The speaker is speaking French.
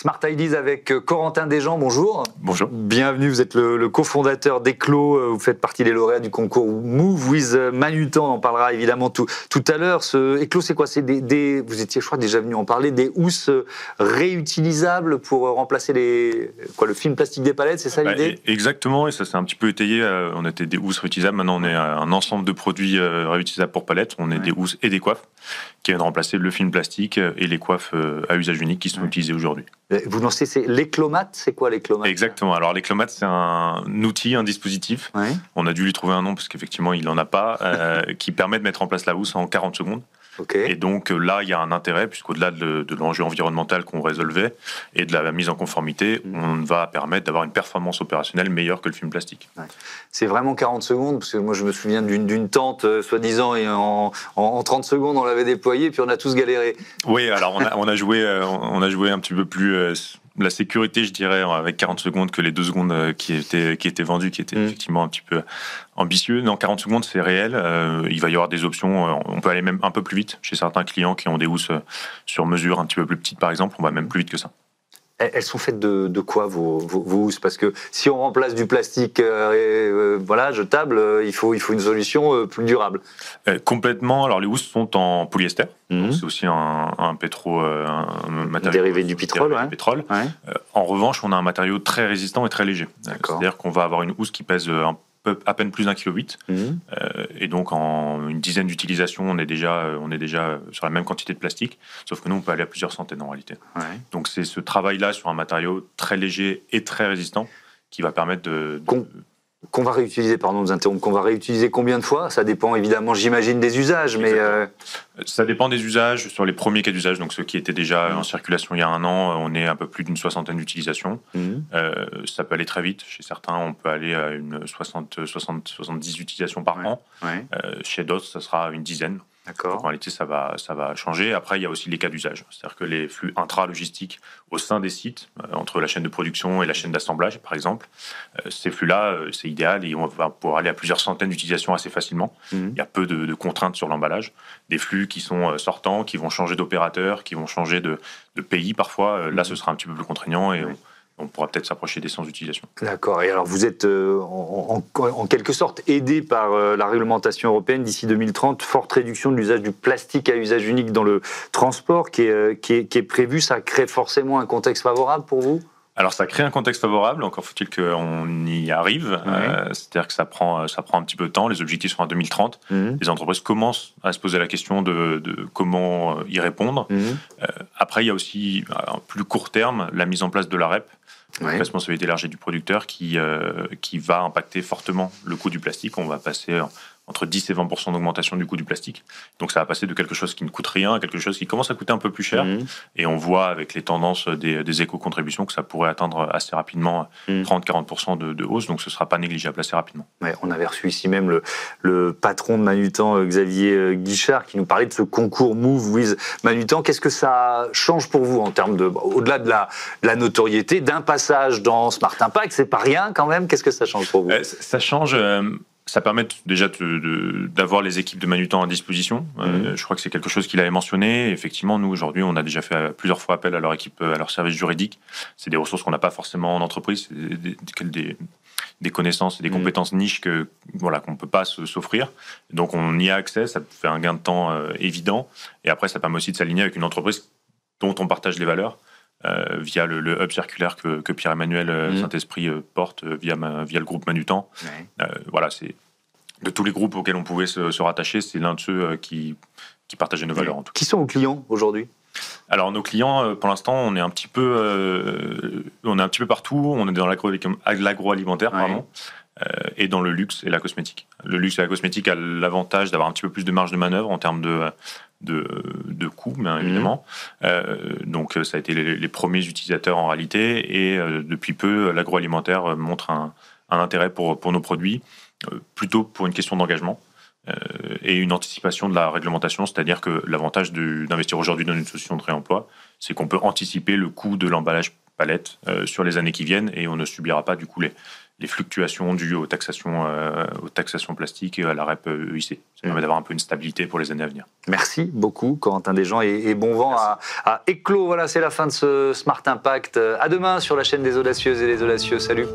Smart Ideas avec Corentin Desjean, bonjour. Bonjour. Bienvenue, vous êtes le cofondateur d'Eclo, vous faites partie des lauréats du concours Move with Manutan, on en parlera évidemment tout à l'heure. Eclo, c'est quoi? C'est vous étiez, je crois, déjà venu en parler, des housses réutilisables pour remplacer le film plastique des palettes, c'est ça l'idée? Exactement, et ça s'est un petit peu étayé. On était des housses réutilisables, maintenant on est un ensemble de produits réutilisables pour palettes. On est des housses et des coiffes qui viennent remplacer le film plastique et les coiffes à usage unique qui sont utilisées aujourd'hui. Vous lancez, c'est l'Eclomat, c'est quoi l'Eclomat? Exactement, alors l'Eclomat c'est un outil, un dispositif, on a dû lui trouver un nom parce qu'effectivement il n'en a pas, qui permet de mettre en place la housse en 40 secondes. Okay. Et donc là, il y a un intérêt, puisqu'au-delà de l'enjeu environnemental qu'on résolvait et de la mise en conformité, on va permettre d'avoir une performance opérationnelle meilleure que le film plastique. Ouais. C'est vraiment 40 secondes, parce que moi je me souviens d'une tente, soi-disant, et en 30 secondes on l'avait déployée, puis on a tous galéré. Oui, alors on a joué un petit peu plus la sécurité, je dirais, avec 40 secondes que les 2 secondes qui étaient vendues, qui étaient effectivement un petit peu ambitieux. Dans 40 secondes, c'est réel. Il va y avoir des options. On peut aller même un peu plus vite chez certains clients qui ont des housses sur mesure un petit peu plus petites, par exemple. On va même plus vite que ça. Elles sont faites de quoi vos housses? Parce que si on remplace du plastique jetable, il faut une solution plus durable. Complètement. Alors les housses sont en polyester. Donc c'est aussi un matériau dérivé du pétrole. En revanche, on a un matériau très résistant et très léger. C'est-à-dire qu'on va avoir une housse qui pèse à peine plus d'1,8 kg. Et donc en une dizaine d'utilisations, on est déjà sur la même quantité de plastique, sauf que nous on peut aller à plusieurs centaines en réalité. Donc c'est ce travail-là sur un matériau très léger et très résistant qui va permettre qu'on va réutiliser, pardon de vous interrompre, qu'on va réutiliser combien de fois? Ça dépend évidemment, j'imagine, des usages, mais... Ça dépend des usages. Sur les premiers cas d'usage, donc ceux qui étaient déjà en circulation il y a 1 an, on est à un peu plus d'une 60aine d'utilisations. Ça peut aller très vite. Chez certains, on peut aller à une 70 utilisations par an. Chez d'autres, ça sera une dizaine. Donc, en réalité, ça va changer. Après, il y a aussi les cas d'usage. C'est-à-dire que les flux intra-logistiques au sein des sites, entre la chaîne de production et la chaîne d'assemblage, par exemple, ces flux-là, c'est idéal et on va pouvoir aller à plusieurs centaines d'utilisations assez facilement. Il y a peu de contraintes sur l'emballage. Des flux qui sont sortants, qui vont changer d'opérateur, qui vont changer de pays parfois. Là, ce sera un petit peu plus contraignant et on pourra peut-être s'approcher des 100 utilisations. D'accord. Et alors, vous êtes en quelque sorte aidé par la réglementation européenne d'ici 2030, forte réduction de l'usage du plastique à usage unique dans le transport qui est prévu. Ça crée forcément un contexte favorable pour vous? Alors, ça crée un contexte favorable, encore faut-il qu'on y arrive. C'est-à-dire que ça prend un petit peu de temps. Les objectifs sont à 2030. Les entreprises commencent à se poser la question de comment y répondre. Après, il y a aussi, à plus court terme, la mise en place de la REP, responsabilité élargie du producteur, qui va impacter fortement le coût du plastique. On va passer entre 10 et 20% d'augmentation du coût du plastique. Donc ça va passer de quelque chose qui ne coûte rien à quelque chose qui commence à coûter un peu plus cher. Et on voit avec les tendances des éco-contributions que ça pourrait atteindre assez rapidement 30-40% de hausse. Donc ce ne sera pas négligeable assez rapidement. On avait reçu ici même le patron de Manutan, Xavier Guichard, qui nous parlait de ce concours Move with Manutan. Qu'est-ce que ça change pour vous en termes au-delà de la notoriété, d'un passage dans Smart Impact? C'est pas rien quand même. Qu'est-ce que ça change pour vous? Ça change... Ça permet déjà d'avoir les équipes de Manutan à disposition. Je crois que c'est quelque chose qu'il avait mentionné. Effectivement, nous, aujourd'hui, on a déjà fait plusieurs fois appel à leur équipe, à leur service juridique. C'est des ressources qu'on n'a pas forcément en entreprise. C'est des connaissances et des compétences niches qu'on ne peut pas s'offrir. Donc, on y a accès. Ça fait un gain de temps évident. Et après, ça permet aussi de s'aligner avec une entreprise dont on partage les valeurs. Via le hub circulaire que Pierre-Emmanuel Saint-Esprit porte via le groupe Manutan. C'est de tous les groupes auxquels on pouvait se rattacher, c'est l'un de ceux qui partageait nos valeurs. En tout cas. Qui sont vos clients aujourd'hui? Alors nos clients, pour l'instant, on est un petit peu partout. On est dans l'agroalimentaire, et dans le luxe et la cosmétique. Le luxe et la cosmétique a l'avantage d'avoir un petit peu plus de marge de manœuvre en termes de coûts, bien évidemment. Donc ça a été les premiers utilisateurs en réalité, et depuis peu, l'agroalimentaire montre un intérêt pour nos produits, plutôt pour une question d'engagement et une anticipation de la réglementation, c'est-à-dire que l'avantage d'investir aujourd'hui dans une solution de réemploi, c'est qu'on peut anticiper le coût de l'emballage palette sur les années qui viennent, et on ne subira pas du coup les fluctuations dues aux taxations plastiques et à la REP EIC. Ça permet d'avoir un peu une stabilité pour les années à venir. Merci beaucoup, Corentin Desjean, et bon vent à Eclos. Voilà, c'est la fin de ce Smart Impact. À demain sur la chaîne des audacieuses et des audacieux. Salut.